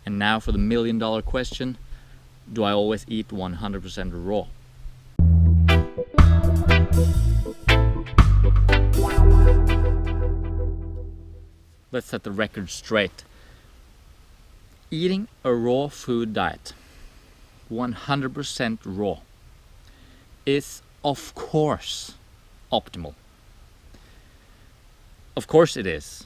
And now for the $1,000,000 question, do I always eat 100% raw? Let's set the record straight. Eating a raw food diet, 100% raw, is of course optimal. Of course it is.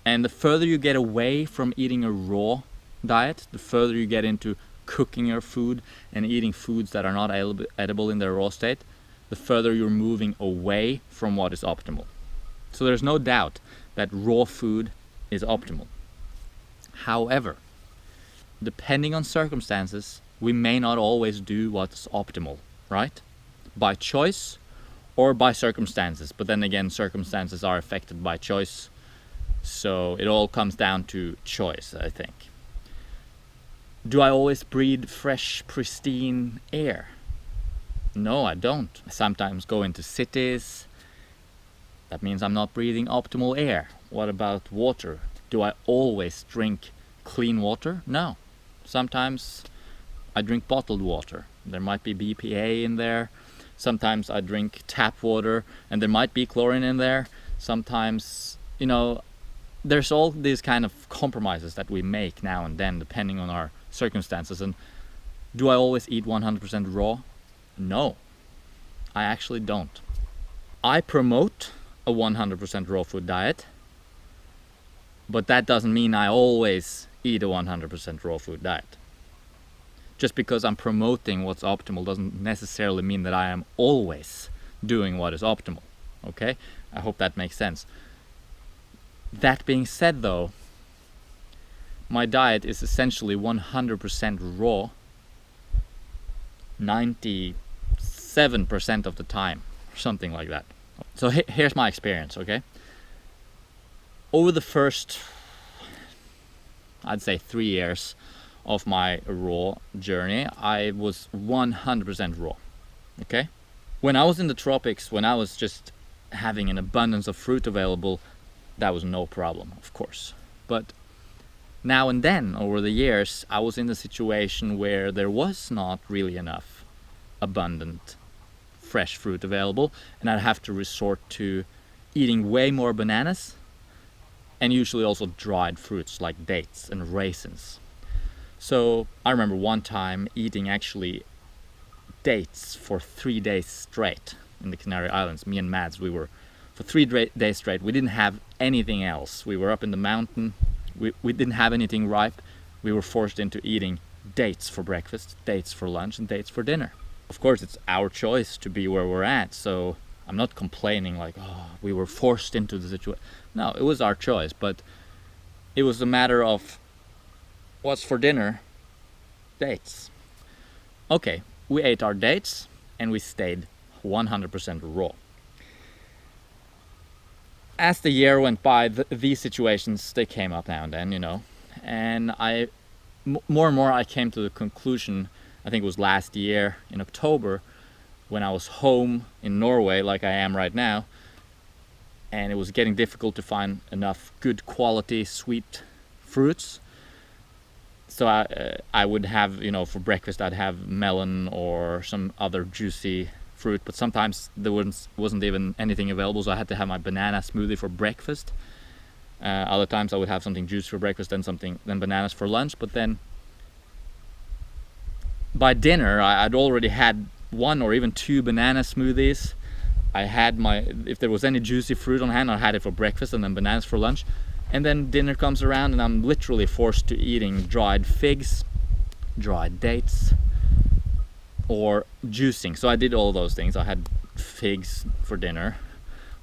And the further you get away from eating a raw diet, the further you get into cooking your food and eating foods that are not edible in their raw state, the further you're moving away from what is optimal. So there's no doubt that raw food is optimal. However, depending on circumstances, we may not always do what's optimal, right? By choice or by circumstances. But then again, circumstances are affected by choice. So it all comes down to choice, I think. Do I always breathe fresh, pristine air? No, I don't. I sometimes go into cities. That means I'm not breathing optimal air. What about water? Do I always drink clean water? No. Sometimes I drink bottled water. There might be BPA in there. Sometimes I drink tap water and there might be chlorine in there. Sometimes, there's all these kind of compromises that we make now and then depending on our circumstances. And do I always eat 100% raw? No, I actually don't. I promote a 100% raw food diet, but that doesn't mean I always eat a 100% raw food diet. Just because I'm promoting what's optimal doesn't necessarily mean that I am always doing what is optimal. Okay? I hope that makes sense. That being said though, my diet is essentially 100% raw 97% of the time, or something like that. So here's my experience, okay? Over the first, I'd say 3 years of my raw journey, I was 100% raw, okay? When I was in the tropics, when I was just having an abundance of fruit available, that was no problem, of course. But now and then, over the years, I was in a situation where there was not really enough abundant fresh fruit available, and I'd have to resort to eating way more bananas and usually also dried fruits like dates and raisins. So I remember one time eating actually dates for 3 days straight in the Canary Islands. Me and Mads, we were for 3 days straight. We didn't have anything else. We were up in the mountain. We didn't have anything ripe. We were forced into eating dates for breakfast, dates for lunch, and dates for dinner. Of course, it's our choice to be where we're at, so I'm not complaining like, oh, we were forced into the situation. No, it was our choice, but it was a matter of what's for dinner? Dates. Okay, we ate our dates and we stayed 100% raw. As the year went by, these situations, they came up now and then, and more and more I came to the conclusion, I think it was last year in October, when I was home in Norway like I am right now, and it was getting difficult to find enough good quality sweet fruits. So I would have, for breakfast I'd have melon or some other juicy fruit, but sometimes there wasn't even anything available, so I had to have my banana smoothie for breakfast. Other times I would have something juicy for breakfast, then bananas for lunch. But then by dinner I'd already had 1 or even 2 banana smoothies. I had if there was any juicy fruit on hand, I had it for breakfast and then bananas for lunch. And then dinner comes around and I'm literally forced to eating dried figs, dried dates, or juicing. So I did all those things. I had figs for dinner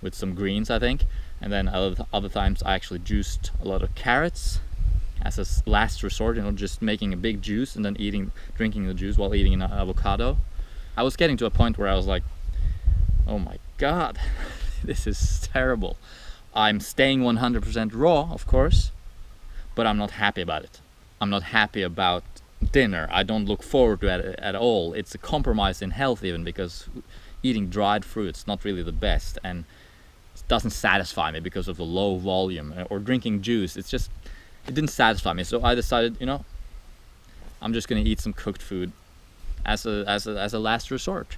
with some greens, I think. And then other times I actually juiced a lot of carrots as a last resort, just making a big juice and then drinking the juice while eating an avocado. I was getting to a point where I was like, oh my God, this is terrible. I'm staying 100% raw, of course, but I'm not happy about it. I'm not happy about dinner. I don't look forward to it at all. It's a compromise in health even, because eating dried fruit's not really the best, and it doesn't satisfy me because of the low volume. Or drinking juice, it's just, it didn't satisfy me. So I decided, I'm just gonna eat some cooked food as a last resort.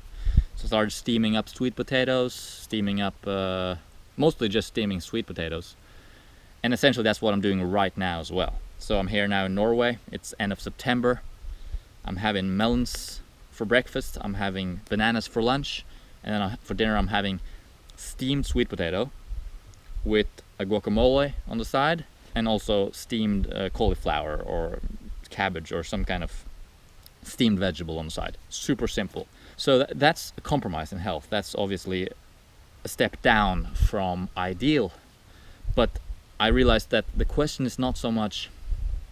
So I started steaming up sweet potatoes, steaming up mostly just steaming sweet potatoes, and essentially that's what I'm doing right now as well. So I'm here now in Norway. It's end of September. I'm having melons for breakfast. I'm having bananas for lunch, and then for dinner I'm having steamed sweet potato with a guacamole on the side, and also steamed cauliflower or cabbage or some kind of steamed vegetable on the side. Super simple. So that's a compromise in health. That's obviously a step down from ideal, but I realized that the question is not so much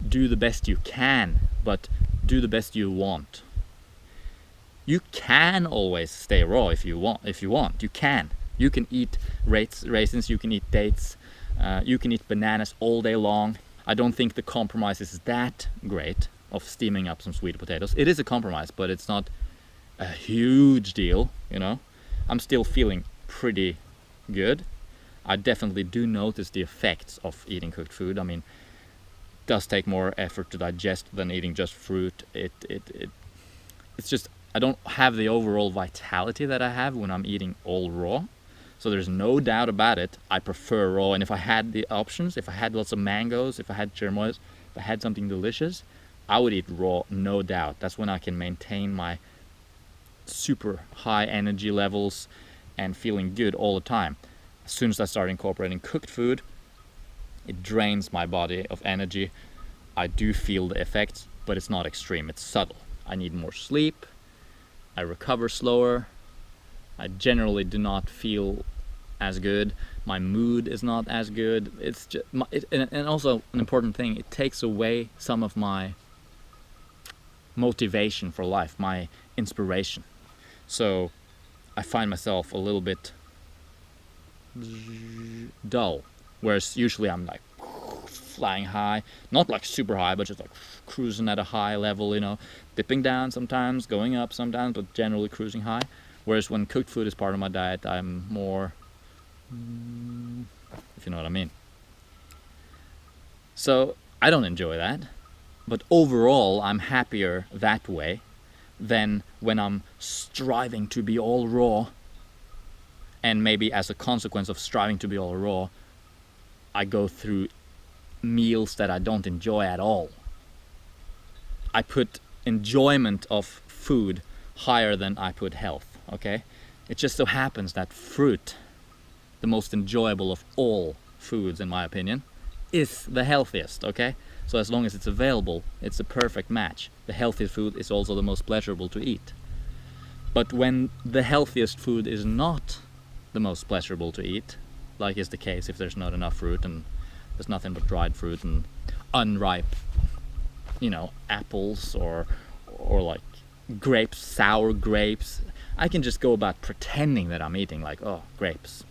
do the best you can, but do the best you want. You can always stay raw if you want. You can eat raisins, you can eat dates, you can eat bananas all day long. I don't think the compromise is that great of steaming up some sweet potatoes. It is a compromise, but it's not a huge deal, I'm still feeling pretty good. I definitely do notice the effects of eating cooked food. I mean, it does take more effort to digest than eating just fruit. It's just, I don't have the overall vitality that I have when I'm eating all raw. So there's no doubt about it, I prefer raw. And if I had the options, if I had lots of mangoes, if I had cherimoyas, if I had something delicious, I would eat raw, no doubt. That's when I can maintain my super high energy levels and feeling good all the time. As soon as I start incorporating cooked food, it drains my body of energy. I do feel the effects, but it's not extreme, it's subtle. I need more sleep, I recover slower, I generally do not feel as good, my mood is not as good. It's just, and also an important thing, it takes away some of my motivation for life, my inspiration. So I find myself a little bit dull, whereas usually I'm like flying high, not like super high, but just like cruising at a high level, dipping down sometimes, going up sometimes, but generally cruising high. Whereas when cooked food is part of my diet, I'm more, if you know what I mean. So I don't enjoy that, but overall I'm happier that way than when I'm striving to be all raw, and maybe as a consequence of striving to be all raw, I go through meals that I don't enjoy at all. I put enjoyment of food higher than I put health, okay? It just so happens that fruit, the most enjoyable of all foods in my opinion, is the healthiest, okay? So as long as it's available, it's a perfect match. The healthiest food is also the most pleasurable to eat. But when the healthiest food is not the most pleasurable to eat, like is the case if there's not enough fruit and there's nothing but dried fruit and unripe, apples or like grapes, sour grapes, I can just go about pretending that I'm eating like, oh, grapes.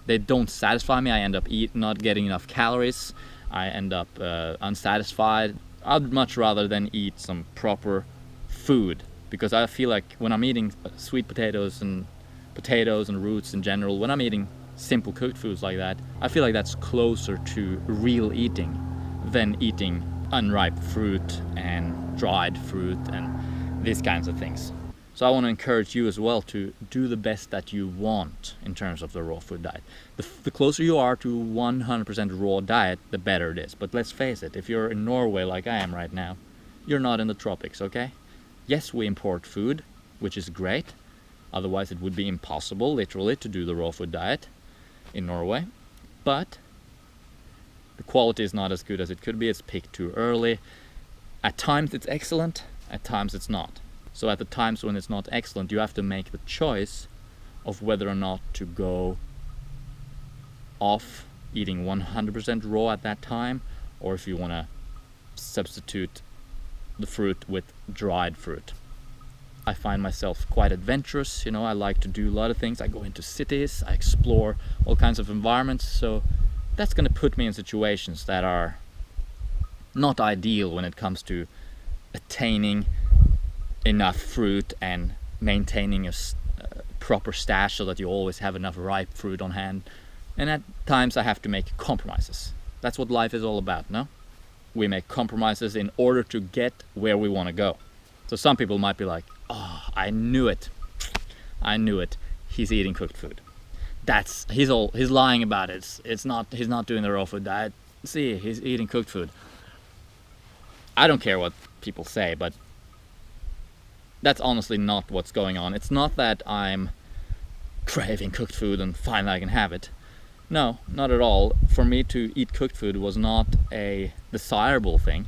They don't satisfy me. I end up not getting enough calories. I end up unsatisfied. I'd much rather than eat some proper food, because I feel like when I'm eating sweet potatoes and roots in general, when I'm eating simple cooked foods like that, I feel like that's closer to real eating than eating unripe fruit and dried fruit and these kinds of things. So I want to encourage you as well to do the best that you want in terms of the raw food diet. The closer you are to 100% raw diet, the better it is. But let's face it, if you're in Norway like I am right now, you're not in the tropics, okay? Yes, we import food, which is great. Otherwise it would be impossible, literally, to do the raw food diet in Norway. But the quality is not as good as it could be. It's picked too early. At times it's excellent, at times it's not. So at the times when it's not excellent, you have to make the choice of whether or not to go off eating 100% raw at that time, or if you want to substitute the fruit with dried fruit. I find myself quite adventurous, I like to do a lot of things. I go into cities, I explore all kinds of environments, so that's going to put me in situations that are not ideal when it comes to attaining enough fruit and maintaining a proper stash so that you always have enough ripe fruit on hand. And at times I have to make compromises. That's what life is all about, no? we make compromises in order to get where we want to go. So some people might be like, oh, I knew it, he's eating cooked food. He's lying about it. He's not doing the raw food diet. See, he's eating cooked food. I don't care what people say, but that's honestly not what's going on. It's not that I'm craving cooked food and finally I can have it. No, not at all. For me to eat cooked food was not a desirable thing.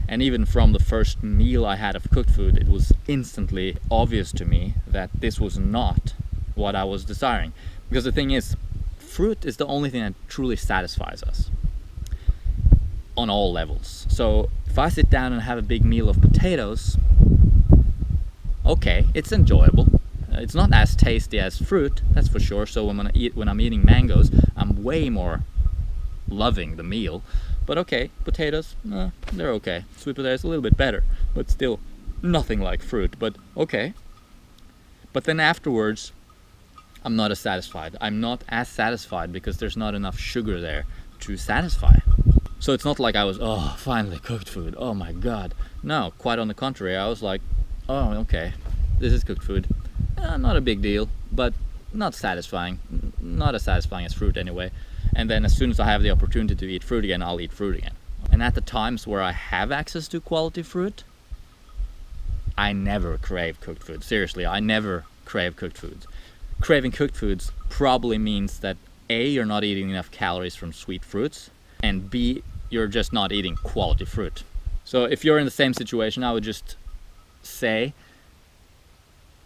And even from the first meal I had of cooked food, it was instantly obvious to me that this was not what I was desiring. Because the thing is, fruit is the only thing that truly satisfies us on all levels. So if I sit down and have a big meal of potatoes, okay, it's enjoyable. It's not as tasty as fruit, that's for sure. So when I'm eating mangoes, I'm way more loving the meal. But okay, potatoes, they're okay. Sweet potatoes a little bit better, but still nothing like fruit. But okay. But then afterwards, I'm not as satisfied. I'm not as satisfied because there's not enough sugar there to satisfy. So it's not like I was, oh, finally cooked food. Oh my God. No, quite on the contrary. I was like, oh, okay, this is cooked food. Not a big deal, but not satisfying. Not as satisfying as fruit anyway. And then as soon as I have the opportunity to eat fruit again, I'll eat fruit again. And at the times where I have access to quality fruit, I never crave cooked food. Seriously, I never crave cooked foods. Craving cooked foods probably means that A, you're not eating enough calories from sweet fruits, and B, you're just not eating quality fruit. So if you're in the same situation, I would just say,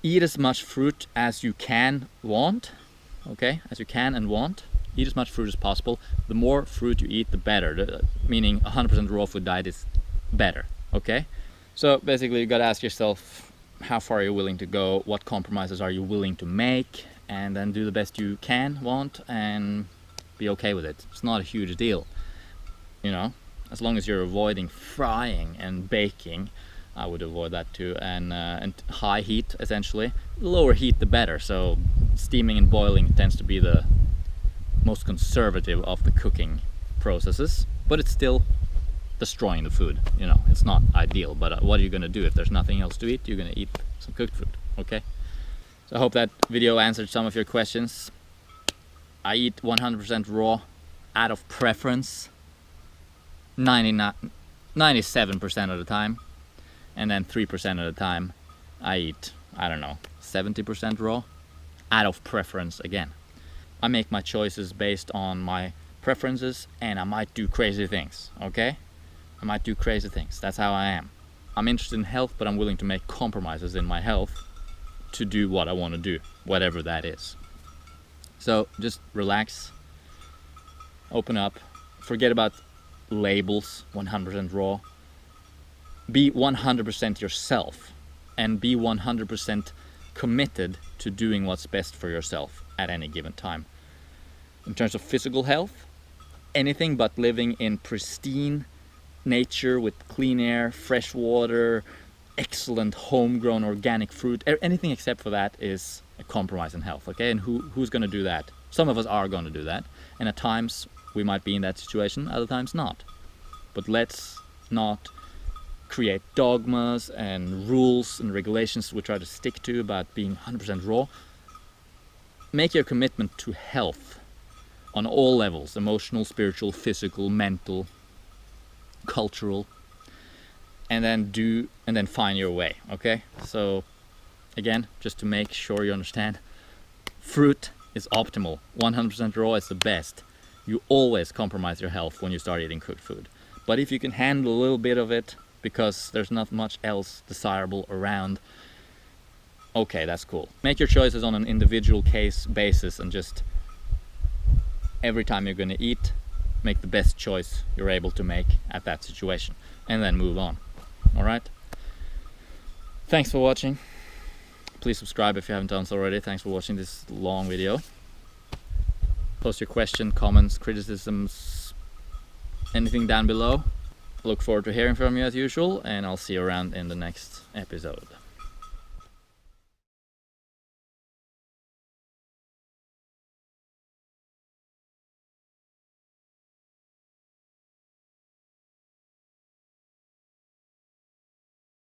eat as much fruit as you can want, okay? As you can and want. Eat as much fruit as possible. The more fruit you eat, the better. Meaning 100% raw food diet is better, okay? So basically you gotta ask yourself, how far are you willing to go? What compromises are you willing to make? And then do the best you can, want, and be okay with it. It's not a huge deal, you know? As long as you're avoiding frying and baking, I would avoid that too, and high heat essentially. The lower heat the better, so steaming and boiling tends to be the most conservative of the cooking processes, but it's still destroying the food, you know. It's not ideal, but what are you gonna do if there's nothing else to eat? You're gonna eat some cooked food, okay? So I hope that video answered some of your questions. I eat 100% raw out of preference 97% of the time, and then 3% of the time I eat, I don't know, 70% raw out of preference again. I make my choices based on my preferences, and I might do crazy things, okay? I might do crazy things. That's how I am. I'm interested in health, but I'm willing to make compromises in my health to do what I want to do, whatever that is. So just relax, open up, forget about labels, 100% raw. Be 100% yourself, and be 100% committed to doing what's best for yourself at any given time. In terms of physical health, anything but living in pristine nature with clean air, fresh water, excellent homegrown organic fruit, anything except for that is a compromise in health, okay? And who's going to do that? Some of us are going to do that, and at times we might be in that situation, other times not. But let's not create dogmas and rules and regulations we try to stick to about being 100% raw. Make your commitment to health on all levels: emotional, spiritual, physical, mental, cultural, and then find your way, okay? So again, just to make sure you understand, fruit is optimal. 100% raw is the best. You always compromise your health when you start eating cooked food. But if you can handle a little bit of it because there's not much else desirable around, okay, that's cool. Make your choices on an individual case basis, and just every time you're gonna eat, make the best choice you're able to make at that situation, and then move on. All right? Thanks for watching. Please subscribe if you haven't done so already. Thanks for watching this long video. Post your questions, comments, criticisms, anything down below. Look forward to hearing from you as usual, and I'll see you around in the next episode.